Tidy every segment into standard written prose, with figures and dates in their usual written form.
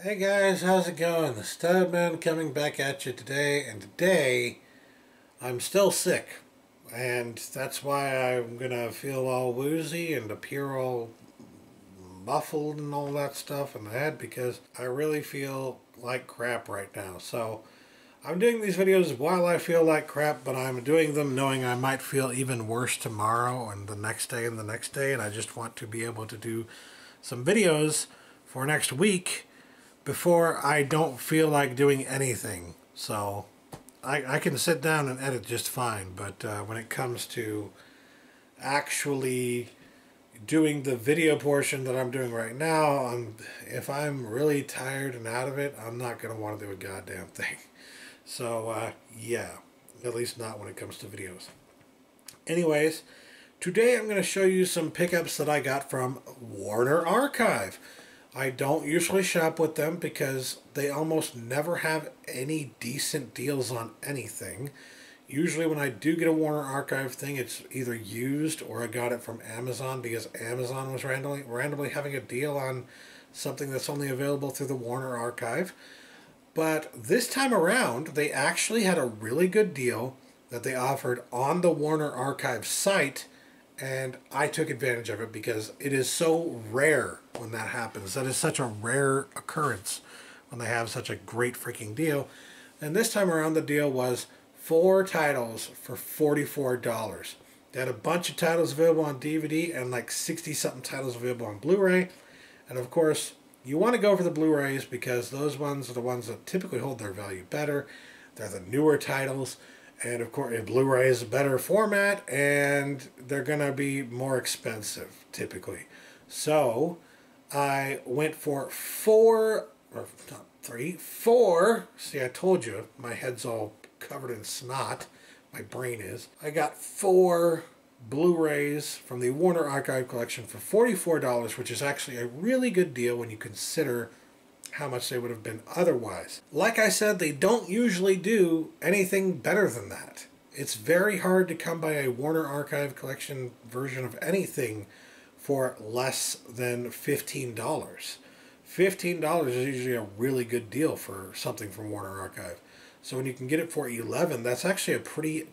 Hey guys, how's it going? The Studman coming back at you today, and today I'm still sick, and that's why I'm gonna feel all woozy and appear all muffled and all that stuff in the head, because I really feel like crap right now. So I'm doing these videos while I feel like crap, but I'm doing them knowing I might feel even worse tomorrow and the next day and the next day, and I just want to be able to do some videos for next week before I don't feel like doing anything. So I can sit down and edit just fine, but when it comes to actually doing the video portion that I'm doing right now, if I'm really tired and out of it, I'm not going to want to do a goddamn thing. So yeah, at least not when it comes to videos. Anyways, today I'm going to show you some pickups that I got from Warner Archive. I don't usually shop with them because they almost never have any decent deals on anything. Usually when I do get a Warner Archive thing, it's either used or I got it from Amazon because Amazon was randomly having a deal on something that's only available through the Warner Archive. But this time around, they actually had a really good deal that they offered on the Warner Archive site, and I took advantage of it because it is so rare when that happens. That is such a rare occurrence when they have such a great freaking deal. And this time around, the deal was 4 titles for $44. They had a bunch of titles available on DVD and like 60-something titles available on Blu-ray. And of course, you want to go for the Blu-rays because those ones are the ones that typically hold their value better. They're the newer titles. And of course, Blu-ray is a better format, and they're going to be more expensive, typically. So, I went for 4. See, I told you, my head's all covered in snot. My brain is. I got 4 Blu-rays from the Warner Archive collection for $44, which is actually a really good deal when you consider how much they would have been otherwise. Like I said, they don't usually do anything better than that. It's very hard to come by a Warner Archive collection version of anything for less than $15. $15 is usually a really good deal for something from Warner Archive. So when you can get it for $11, that's actually a pretty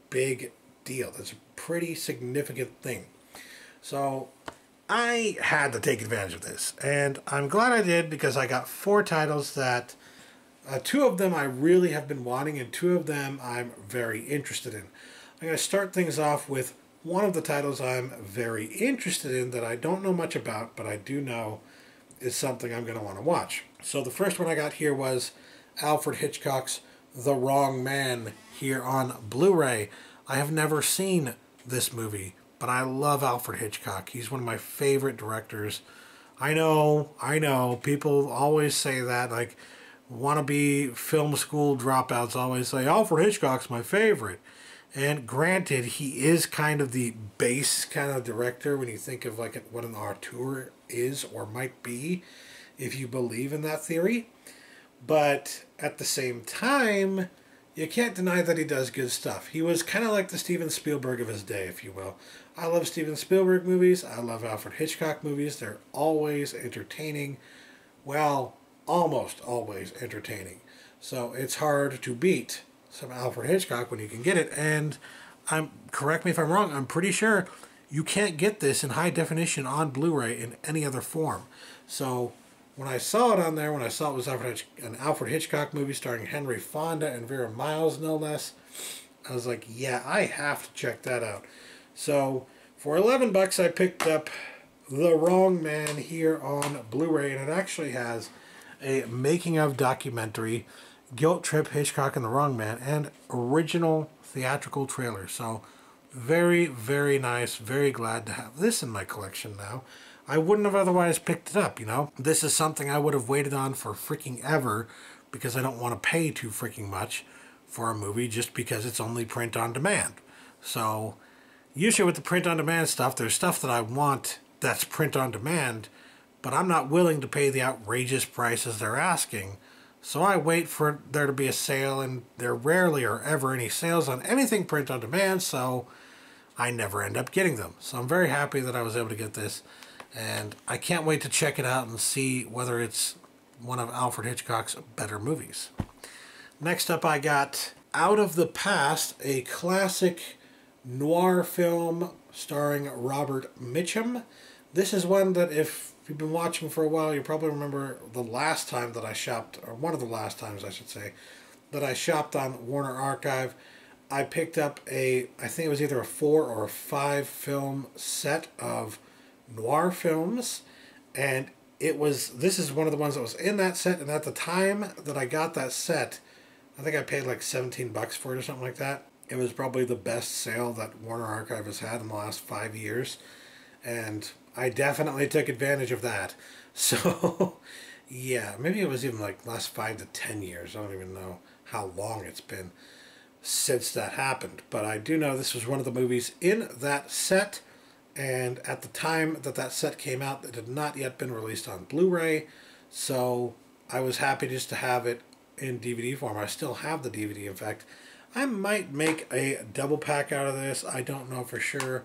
big deal. That's a pretty significant thing. So I had to take advantage of this, and I'm glad I did because I got 4 titles that 2 of them I really have been wanting, and 2 of them I'm very interested in. I'm going to start things off with one of the titles I'm very interested in that I don't know much about, but I do know is something I'm going to want to watch. So the first one I got here was Alfred Hitchcock's The Wrong Man here on Blu-ray. I have never seen this movie, but I love Alfred Hitchcock. He's one of my favorite directors. I know, people always say that, like, wannabe film school dropouts always say, Alfred Hitchcock's my favorite. And granted, he is kind of the base kind of director when you think of like what an auteur is or might be, if you believe in that theory. But at the same time, you can't deny that he does good stuff. He was kind of like the Steven Spielberg of his day, if you will. I love Steven Spielberg movies. I love Alfred Hitchcock movies. They're always entertaining. Well, almost always entertaining. So it's hard to beat some Alfred Hitchcock when you can get it. And correct me if I'm wrong, I'm pretty sure you can't get this in high definition on Blu-ray in any other form. So when I saw it on there, when I saw it was an Alfred Hitchcock movie starring Henry Fonda and Vera Miles, no less, I was like, yeah, I have to check that out. So for $11, I picked up The Wrong Man here on Blu-ray, and it actually has a making-of documentary, Guilt Trip, Hitchcock and the Wrong Man, and original theatrical trailer. So very, very nice. Very glad to have this in my collection now. I wouldn't have otherwise picked it up, you know. This is something I would have waited on for freaking ever because I don't want to pay too freaking much for a movie just because it's only print on demand. So usually with the print on demand stuff, there's stuff that I want that's print on demand, but I'm not willing to pay the outrageous prices they're asking. So I wait for there to be a sale, and there rarely or ever any sales on anything print on demand, so I never end up getting them. So I'm very happy that I was able to get this, and I can't wait to check it out and see whether it's one of Alfred Hitchcock's better movies. Next up, I got Out of the Past, a classic noir film starring Robert Mitchum. This is one that if you've been watching for a while, you probably remember the last time that I shopped, or one of the last times I should say, that I shopped on Warner Archive. I picked up I think it was either a 4 or a 5 film set of noir films, and this is one of the ones that was in that set, and at the time that I got that set, I think I paid like $17 for it or something like that. It was probably the best sale that Warner Archive has had in the last 5 years, and I definitely took advantage of that. So, yeah, maybe it was even like last 5 to 10 years. I don't even know how long it's been since that happened. But I do know this was one of the movies in that set, and at the time that that set came out, it had not yet been released on Blu-ray, so I was happy just to have it in DVD form. I still have the DVD, in fact. I might make a double pack out of this. I don't know for sure,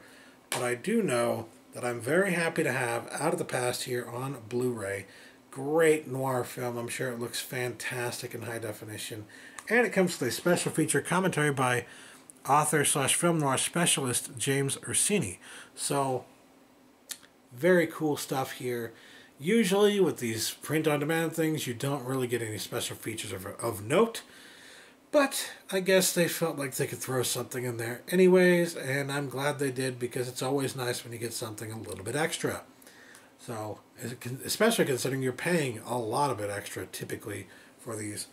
but I do know that I'm very happy to have Out of the Past here on Blu-ray. Great noir film. I'm sure it looks fantastic in high definition. And it comes with a special feature commentary by author/film noir specialist James Ursini. So, very cool stuff here. Usually with these print-on-demand things, you don't really get any special features of note. But I guess they felt like they could throw something in there anyways, and I'm glad they did, because it's always nice when you get something a little bit extra. So, especially considering you're paying a lot of it extra typically for these.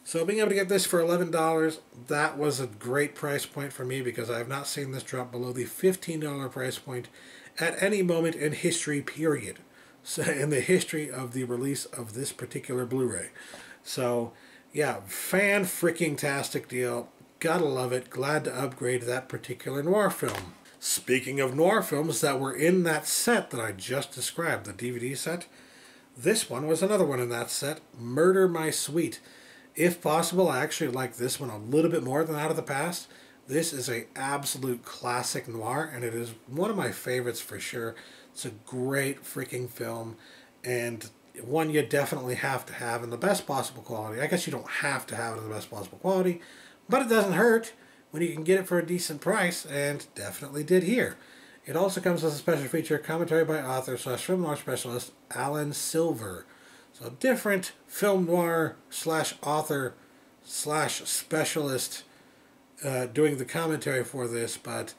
So being able to get this for $11, that was a great price point for me, because I have not seen this drop below the $15 price point at any moment in history, period. So in the history of the release of this particular Blu-ray. So yeah, fan-freaking-tastic deal. Gotta love it. Glad to upgrade that particular noir film. Speaking of noir films that were in that set that I just described, the DVD set, this one was another one in that set, Murder My Sweet. If possible, I actually like this one a little bit more than Out of the Past. This is an absolute classic noir, and it is one of my favorites for sure. It's a great freaking film, and one you definitely have to have in the best possible quality. I guess you don't have to have it in the best possible quality, but it doesn't hurt when you can get it for a decent price, and definitely did here. It also comes with a special feature commentary by author/film noir specialist Alan Silver. So different film noir /author /specialist doing the commentary for this, but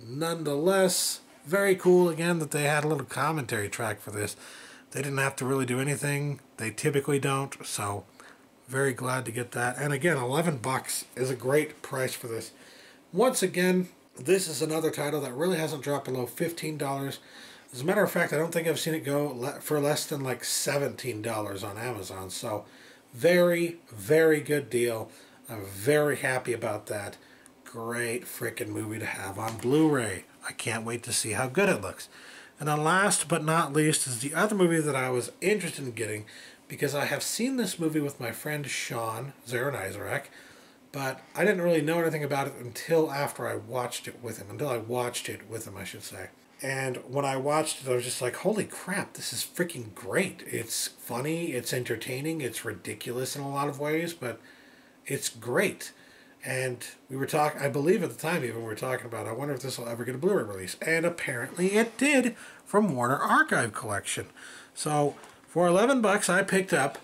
nonetheless, very cool again that they had a little commentary track for this. They didn't have to really do anything. They typically don't, so very glad to get that. And again, $11 is a great price for this. Once again, this is another title that really hasn't dropped below $15. As a matter of fact, I don't think I've seen it go for less than like $17 on Amazon. So, very, very good deal. I'm very happy about that. Great freaking movie to have on Blu-ray. I can't wait to see how good it looks. And then last but not least is the other movie that I was interested in getting, because I have seen this movie with my friend Sean Zaranizarek, but I didn't really know anything about it until after I watched it with him. I should say. And when I watched it, I was just like, holy crap, this is freaking great. It's funny, it's entertaining, it's ridiculous in a lot of ways, but it's great. And we were talking, I believe at the time even, we were talking about, I wonder if this will ever get a Blu-ray release. And apparently it did, from Warner Archive Collection. So for $11, I picked up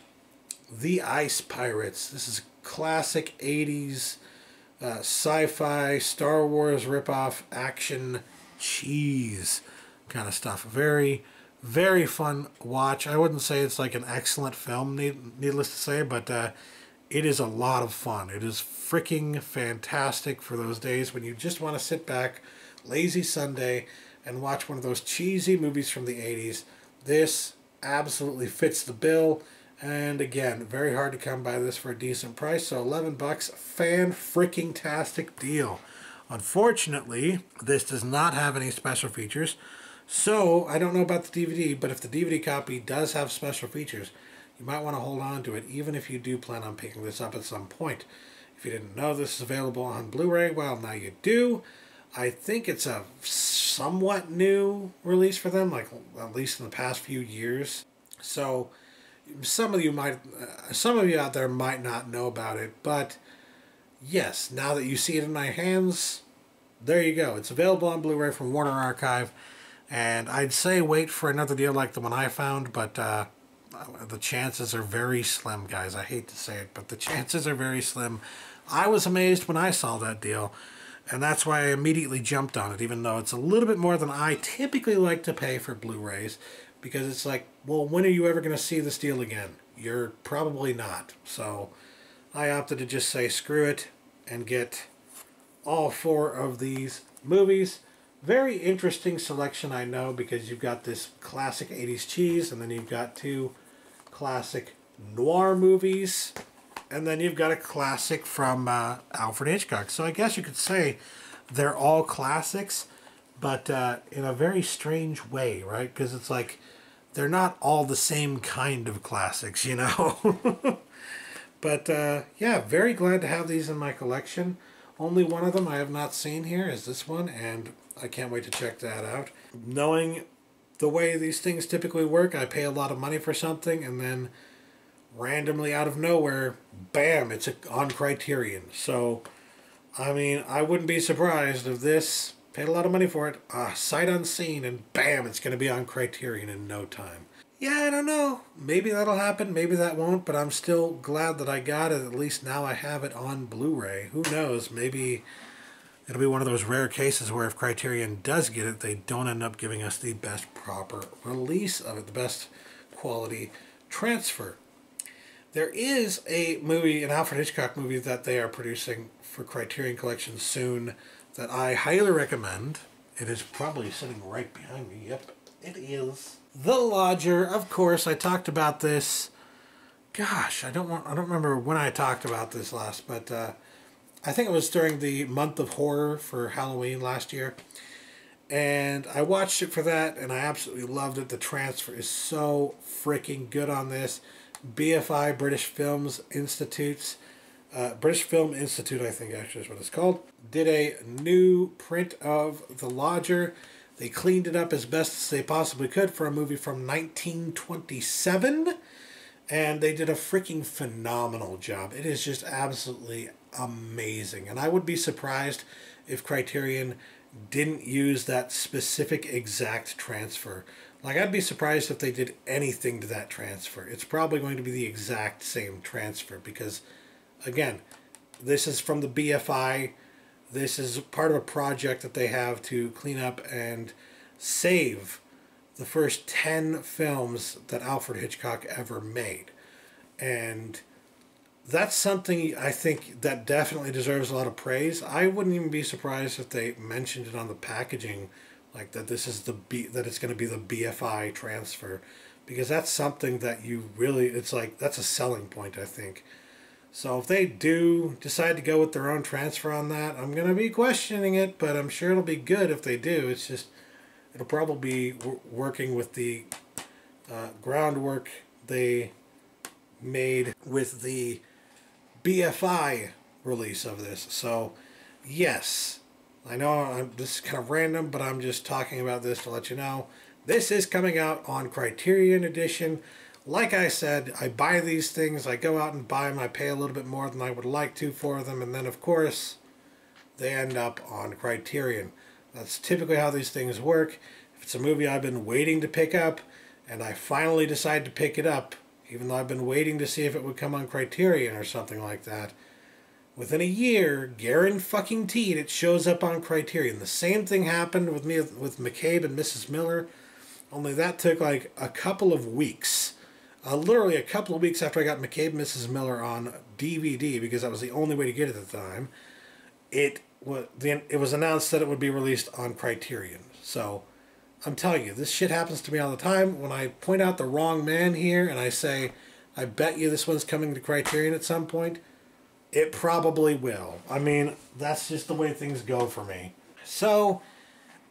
The Ice Pirates. This is classic 80s sci-fi, Star Wars ripoff, action, cheese kind of stuff. Very, very fun watch. I wouldn't say it's like an excellent film, needless to say, but it is a lot of fun. It is freaking fantastic for those days when you just want to sit back, lazy Sunday, and watch one of those cheesy movies from the 80s. This absolutely fits the bill. And again, very hard to come by this for a decent price. So $11, fan-freaking-tastic deal. Unfortunately, this does not have any special features. So, I don't know about the DVD, but if the DVD copy does have special features, you might want to hold on to it, even if you do plan on picking this up at some point. If you didn't know this is available on Blu-ray, well, now you do. I think it's a somewhat new release for them, like at least in the past few years. So, some of you out there might not know about it, but yes, now that you see it in my hands, there you go. It's available on Blu-ray from Warner Archive, and I'd say wait for another deal like the one I found, but the chances are very slim, guys. I hate to say it, but the chances are very slim. I was amazed when I saw that deal, and that's why I immediately jumped on it, even though it's a little bit more than I typically like to pay for Blu-rays, because it's like, well, when are you ever going to see this deal again? You're probably not. So I opted to just say screw it and get all 4 of these movies. Very interesting selection, I know, because you've got this classic 80s cheese, and then you've got 2 classic noir movies, and then you've got a classic from Alfred Hitchcock. So I guess you could say they're all classics, but in a very strange way, right? Because it's like they're not all the same kind of classics, you know? But yeah, very glad to have these in my collection. Only one of them I have not seen here is this one, and I can't wait to check that out. Knowing the way these things typically work, I pay a lot of money for something, and then randomly out of nowhere, bam, it's on Criterion. So, I mean, I wouldn't be surprised if this, paid a lot of money for it, sight unseen, and bam, it's going to be on Criterion in no time. Yeah, I don't know. Maybe that'll happen, maybe that won't, but I'm still glad that I got it. At least now I have it on Blu-ray. Who knows, maybe it'll be one of those rare cases where if Criterion does get it, they don't end up giving us the best proper release of it, the best quality transfer. There is a movie, an Alfred Hitchcock movie that they are producing for Criterion Collection soon that I highly recommend. It is probably sitting right behind me. Yep, it is. The Lodger. Of course, I talked about this. Gosh, I don't remember when I talked about this last, but I think it was during the month of horror for Halloween last year. And I watched it for that, and I absolutely loved it. The transfer is so freaking good on this. BFI, British Film Institute, I think actually is what it's called, did a new print of The Lodger. They cleaned it up as best as they possibly could for a movie from 1927, and they did a freaking phenomenal job. It is just absolutely amazing, and I would be surprised if Criterion didn't use that specific exact transfer. Like, I'd be surprised if they did anything to that transfer. It's probably going to be the exact same transfer because, again, this is from the BFI. This is part of a project that they have to clean up and save the first 10 films that Alfred Hitchcock ever made. And that's something I think that definitely deserves a lot of praise. I wouldn't even be surprised if they mentioned it on the packaging, like that this is that it's going to be the BFI transfer, because that's something that you really, it's like, that's a selling point, I think. So if they do decide to go with their own transfer on that, I'm going to be questioning it, but I'm sure it'll be good if they do. It's just, it'll probably be working with the groundwork they made with the BFI release of this. So yes, I know this is kind of random, but I'm just talking about this to let you know. This is coming out on Criterion Edition. Like I said, I buy these things, I go out and buy them, I pay a little bit more than I would like to for them, and then of course they end up on Criterion. That's typically how these things work. If it's a movie I've been waiting to pick up, and I finally decide to pick it up, even though I've been waiting to see if it would come on Criterion or something like that, within a year, guaranteed, it shows up on Criterion. The same thing happened with me with McCabe and Mrs. Miller, only that took like a couple of weeks. Literally a couple of weeks after I got McCabe and Mrs. Miller on DVD, because that was the only way to get it at the time, it was announced that it would be released on Criterion. So I'm telling you, this shit happens to me all the time. When I point out the wrong man here and I say, I bet you this one's coming to Criterion at some point, it probably will. I mean, that's just the way things go for me. So,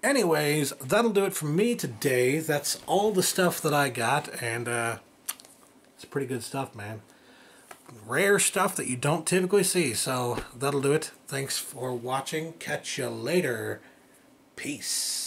anyways, that'll do it for me today. That's all the stuff that I got, and it's pretty good stuff, man. Rare stuff that you don't typically see, so that'll do it. Thanks for watching. Catch you later. Peace.